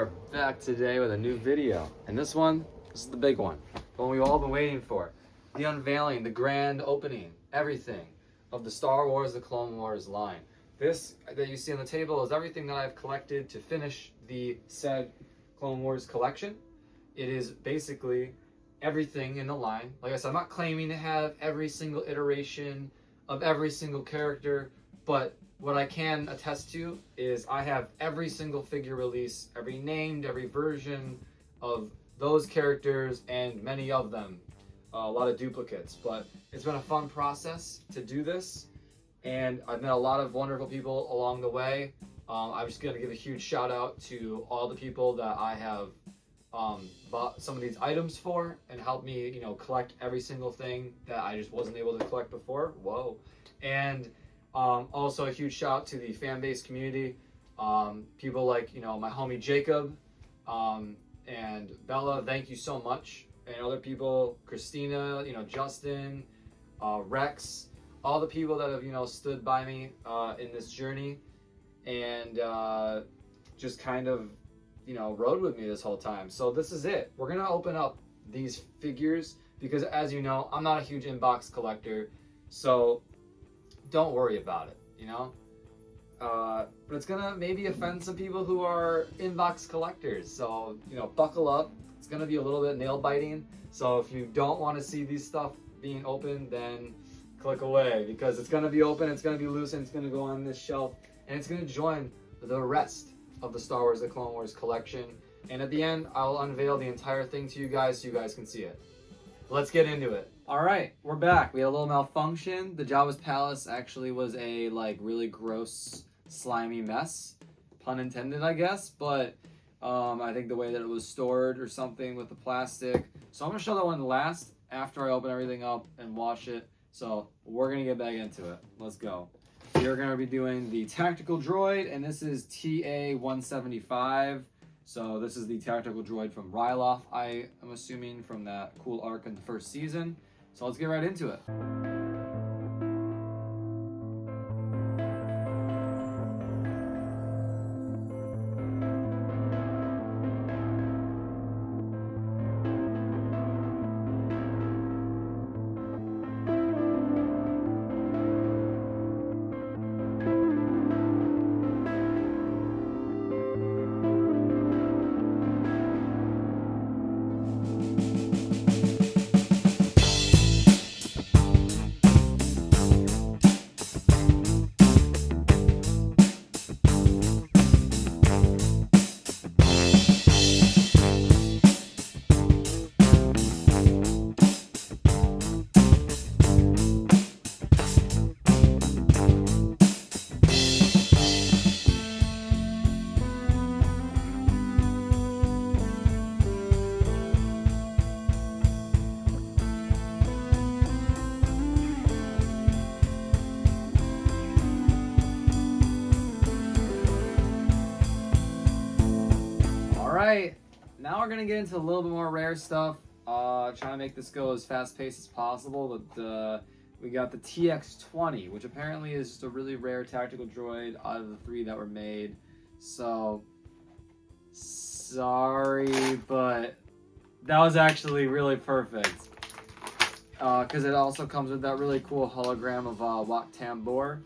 are back today with a new video. And this is the big one. The one we've all been waiting for. The unveiling, the grand opening, everything of the Star Wars The Clone Wars line. This that you see on the table is everything that I've collected to finish the said Clone Wars collection. It is basically everything in the line. Like I said, I'm not claiming to have every single iteration of every single character, but what I can attest to is I have every single figure release, every named, every version of those characters, and many of them. A lot of duplicates, but it's been a fun process to do this, and I've met a lot of wonderful people along the way. I'm just going to give a huge shout out to all the people that I have bought some of these items for and helped me, collect every single thing that I just wasn't able to collect before. Whoa. And also a huge shout out to the fan base community. People like, my homie Jacob and Bella, thank you so much. And other people, Christina, Justin, Rex, all the people that have, stood by me in this journey and just kind of, rode with me this whole time. So this is it. We're going to open up these figures because, as you know, I'm not a huge inbox collector. So don't worry about it, but it's gonna maybe offend some people who are inbox collectors. So, buckle up. It's gonna be a little bit nail biting. So if you don't want to see these stuff being open, then click away because it's gonna be open, it's gonna be loose, and it's gonna go on this shelf, and it's gonna join the rest of the Star Wars The Clone Wars collection. And at the end, I'll unveil the entire thing to you guys so you guys can see it. Let's get into it. All right, we're back. We had a little malfunction. The Jabba's Palace actually was a really gross, slimy mess, pun intended, I guess. But I think the way that it was stored or something with the plastic. So I'm gonna show that one last after I open everything up and wash it. So we're gonna get back into it. Let's go. We're gonna be doing the tactical droid, and this is TA-175. So this is the tactical droid from Ryloth, I am assuming, from that cool arc in the first season. So let's get right into it. Alright, now we're gonna get into a little bit more rare stuff. Trying to make this go as fast paced as possible, but we got the TX-20, which apparently is just a really rare tactical droid out of the 3 that were made. So, sorry, but that was actually really perfect. Because it also comes with that really cool hologram of Wat Tambor.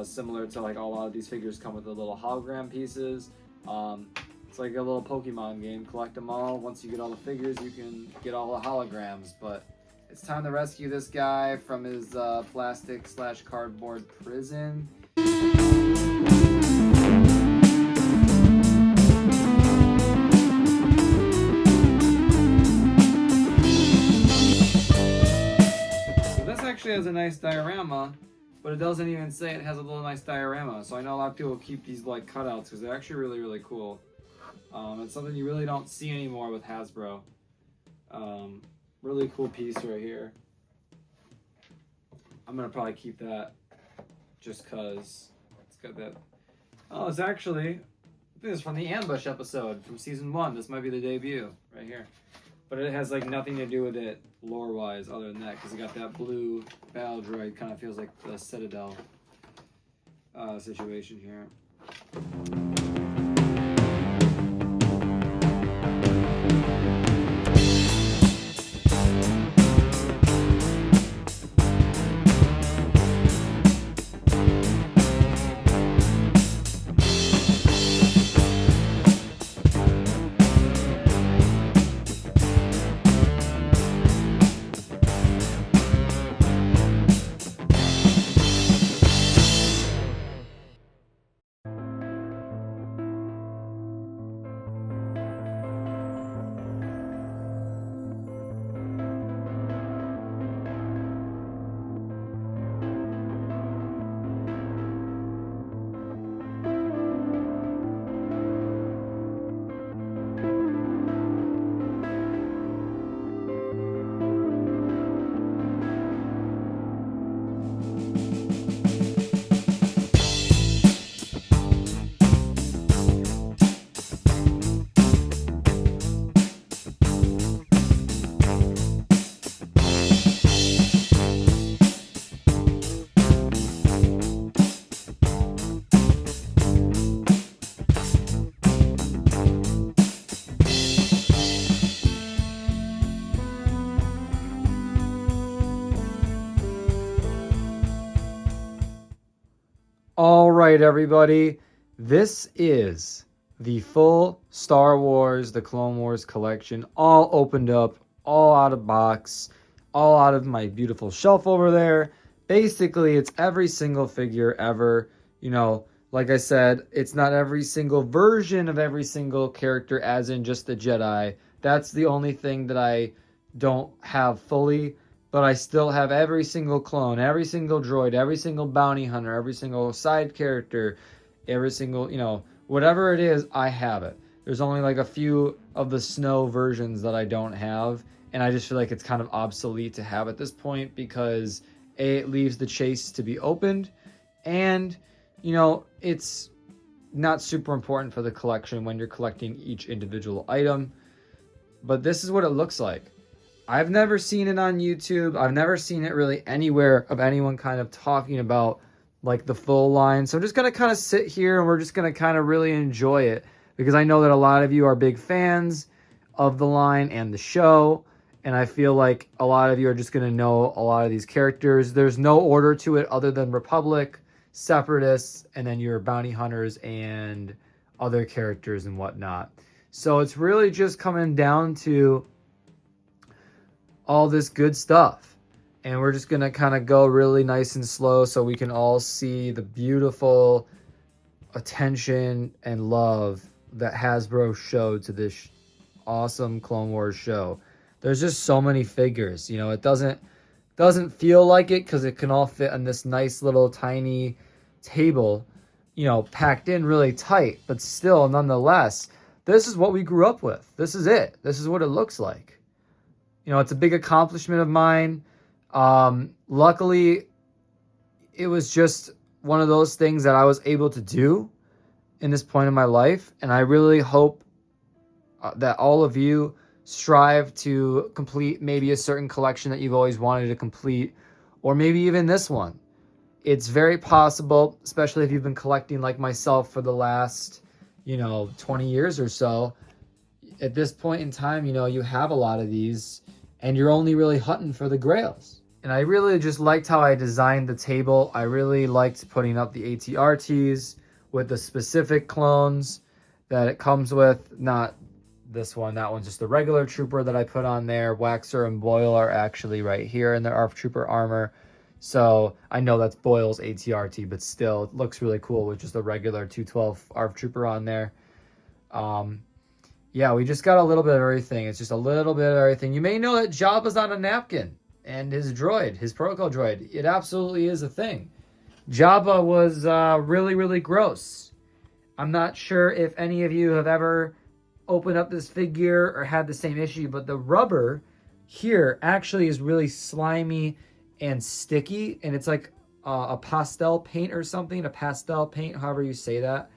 Similar to like a lot of these figures come with the little hologram pieces. It's like a little Pokemon game. Collect them all. Once you get all the figures, you can get all the holograms. But it's time to rescue this guy from his plastic/cardboard prison. So this actually has a nice diorama, but it doesn't even say it has a little nice diorama. So I know a lot of people keep these like cutouts because they're actually really, really cool. It's something you really don't see anymore with Hasbro. Really cool piece right here. I'm gonna probably keep that just cause it's got that. Oh, it's actually, I think it's from the Ambush episode from season 1. This might be the debut right here. But it has like nothing to do with it lore-wise other than that, because it got that blue battle droid. Kind of feels like the Citadel situation here. All right, everybody. This is the full Star Wars, the Clone Wars collection, all opened up, all out of box, all out of my beautiful shelf over there. Basically, it's every single figure ever. You know, like I said, it's not every single version of every single character, as in just the Jedi. That's the only thing that I don't have fully, but I still have every single clone, every single droid, every single bounty hunter, every single side character, every single, whatever it is, I have it. There's only like a few of the snow versions that I don't have, and I just feel like it's kind of obsolete to have at this point because A, it leaves the chase to be opened, and, it's not super important for the collection when you're collecting each individual item. But this is what it looks like. I've never seen it on YouTube. I've never seen it really anywhere of anyone kind of talking about like the full line. So I'm just going to kind of sit here and we're just going to kind of really enjoy it because I know that a lot of you are big fans of the line and the show. And I feel like a lot of you are just going to know a lot of these characters. There's no order to it other than Republic, Separatists, and then your bounty hunters and other characters and whatnot. So it's really just coming down to all this good stuff, and we're just gonna kind of go really nice and slow so we can all see the beautiful attention and love that Hasbro showed to this awesome Clone Wars show. There's just so many figures, it doesn't feel like it because it can all fit on this nice little tiny table, packed in really tight, but still nonetheless, this is what we grew up with. This is it. This is what it looks like. It's a big accomplishment of mine. Luckily, it was just one of those things that I was able to do in this point in my life. And I really hope that all of you strive to complete maybe a certain collection that you've always wanted to complete, or maybe even this one. It's very possible, especially if you've been collecting like myself for the last, 20 years or so. At this point in time, you have a lot of these and you're only really hunting for the grails. And I really just liked how I designed the table. I really liked putting up the ATRTs with the specific clones that it comes with. Not this one, that one's just the regular trooper that I put on there. Waxer and Boyle are actually right here in their ARF Trooper armor. So I know that's Boyle's ATRT, but still it looks really cool with just the regular 212 ARF Trooper on there. Yeah, we just got a little bit of everything. It's just a little bit of everything. You may know that Jabba's on a napkin and his droid, his protocol droid. It absolutely is a thing. Jabba was really, really gross. I'm not sure if any of you have ever opened up this figure or had the same issue, but the rubber here actually is really slimy and sticky, and it's like a pastel paint or something, a pastel paint, however you say that.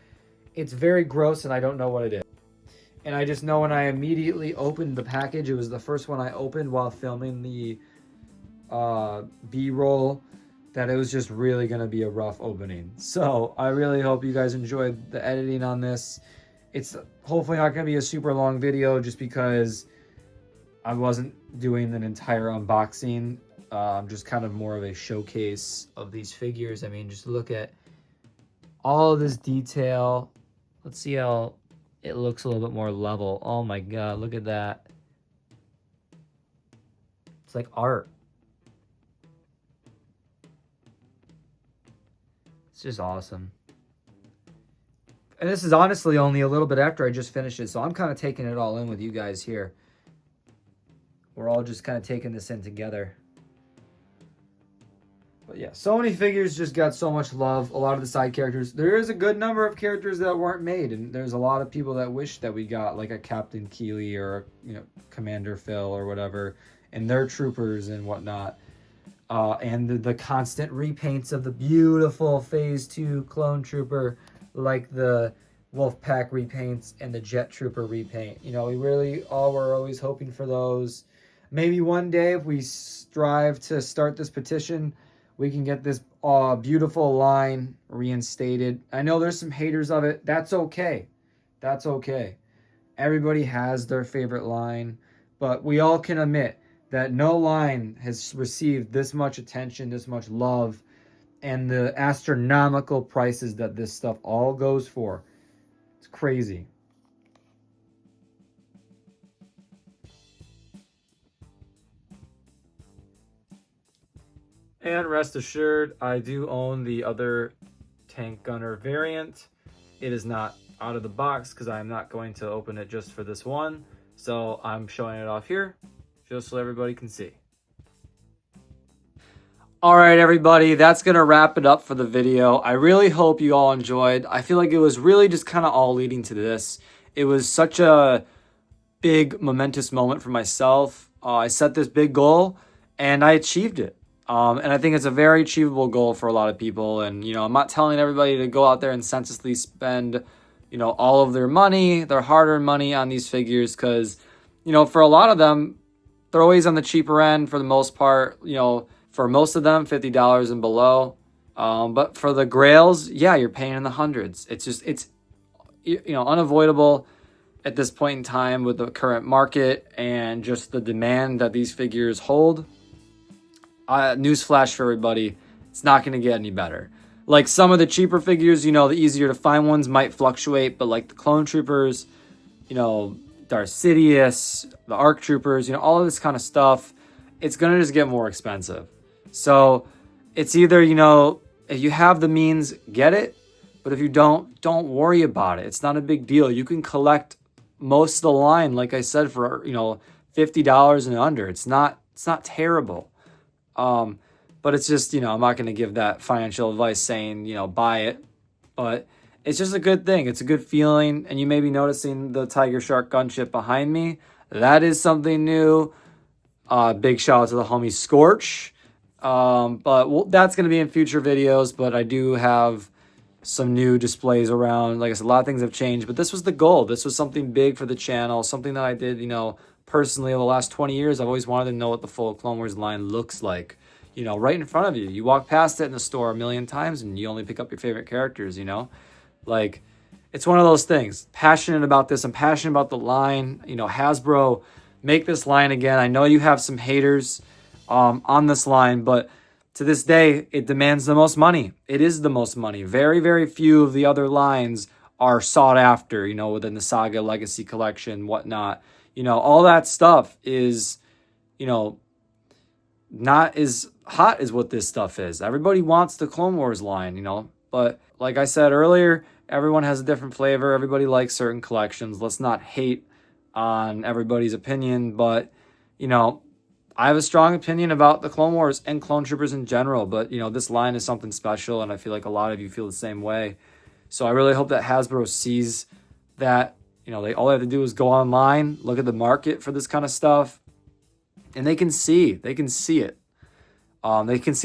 It's very gross, and I don't know what it is. And I just know when I immediately opened the package, it was the first one I opened while filming the B-roll, that it was just really going to be a rough opening. So I really hope you guys enjoyed the editing on this. It's hopefully not going to be a super long video just because I wasn't doing an entire unboxing. Just kind of more of a showcase of these figures. I mean, just look at all of this detail. Let's see how it looks a little bit more level. Oh my god, look at that. It's like art. It's just awesome. And this is honestly only a little bit after I just finished it, so I'm kind of taking it all in with you guys here. We're all just kind of taking this in together. But yeah, so many figures just got so much love. A lot of the side characters. There is a good number of characters that weren't made, and there's a lot of people that wish that we got, like a Captain Keeley or Commander Phil or whatever, and their troopers and whatnot. And the constant repaints of the beautiful Phase 2 clone trooper, like the Wolfpack repaints and the Jet Trooper repaint. We really all were always hoping for those. Maybe one day, if we strive to start this petition, we can get this beautiful line reinstated. I know there's some haters of it. That's okay. That's okay. Everybody has their favorite line, but we all can admit that no line has received this much attention, this much love, and the astronomical prices that this stuff all goes for. It's crazy. And rest assured, I do own the other Tank Gunner variant. It is not out of the box because I'm not going to open it just for this one. So I'm showing it off here just so everybody can see. All right, everybody, that's going to wrap it up for the video. I really hope you all enjoyed. I feel like it was really just kind of all leading to this. It was such a big, momentous moment for myself. I set this big goal, and I achieved it. And I think it's a very achievable goal for a lot of people. And, you know, I'm not telling everybody to go out there and senselessly spend, you know, all of their money, their hard-earned money on these figures because, you know, for a lot of them, they're always on the cheaper end for the most part, you know, for most of them, $50 and below. But for the grails, yeah, you're paying in the hundreds. It's you know, unavoidable at this point in time with the current market and just the demand that these figures hold. Newsflash for everybody, it's not going to get any better. Like some of the cheaper figures, you know, the easier to find ones might fluctuate, but like the Clone Troopers, you know, Darth Sidious, the ARC Troopers, you know, all of this kind of stuff, it's going to just get more expensive. So it's either, you know, if you have the means, get it. But if you don't worry about it. It's not a big deal. You can collect most of the line, like I said, for, you know, $50 and under. It's not terrible. But it's just, you know, I'm not going to give that financial advice saying, you know, buy it. But it's just a good thing. It's a good feeling. And you may be noticing the Tiger Shark gunship behind me. That is something new. Big shout out to the homie Scorch. But that's going to be in future videos, but I do have some new displays around. Like I said, a lot of things have changed, but this was the goal. This was something big for the channel, something that I did, you know, personally over the last 20 years. I've always wanted to know what the full Clone Wars line looks like, you know, right in front of you. You walk past it in the store a million times and you only pick up your favorite characters, you know, like it's one of those things. Passionate about this. I'm passionate about the line, you know, Hasbro, make this line again. I know you have some haters on this line, but to this day, it demands the most money. It is the most money. Very, very few of the other lines are sought after, you know, within the Saga Legacy Collection, whatnot. You know, all that stuff is, you know, not as hot as what this stuff is. Everybody wants the Clone Wars line, you know, but like I said earlier, everyone has a different flavor. Everybody likes certain collections. Let's not hate on everybody's opinion, but, you know, I have a strong opinion about the Clone Wars and Clone Troopers in general, but, you know, this line is something special, and I feel like a lot of you feel the same way. So I really hope that Hasbro sees that, you know, all they have to do is go online, look at the market for this kind of stuff, and they can see it. They can see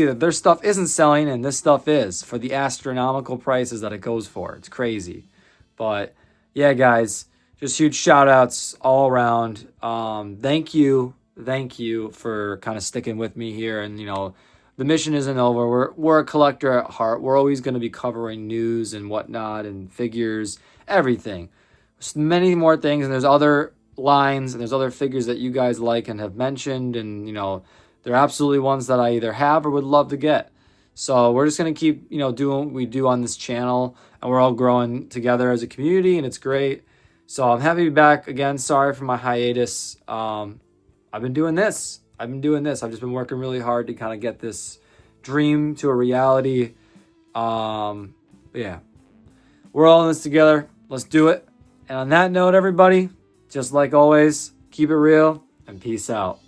that their stuff isn't selling and this stuff is for the astronomical prices that it goes for. It's crazy. But, yeah, guys, just huge shout-outs all around. Thank you for kind of sticking with me here. And, you know, the mission isn't over. We're a collector at heart. We're always going to be covering news and whatnot and figures, everything. There's many more things, and there's other lines and there's other figures that you guys like and have mentioned, and, you know, they're absolutely ones that I either have or would love to get. So we're just going to keep, you know, doing what we do on this channel, and we're all growing together as a community, and it's great. So I'm happy to be back again. Sorry for my hiatus. I've been doing this. I've just been working really hard to kind of get this dream to a reality. Yeah, we're all in this together. Let's do it. And on that note, everybody, just like always, keep it real and peace out.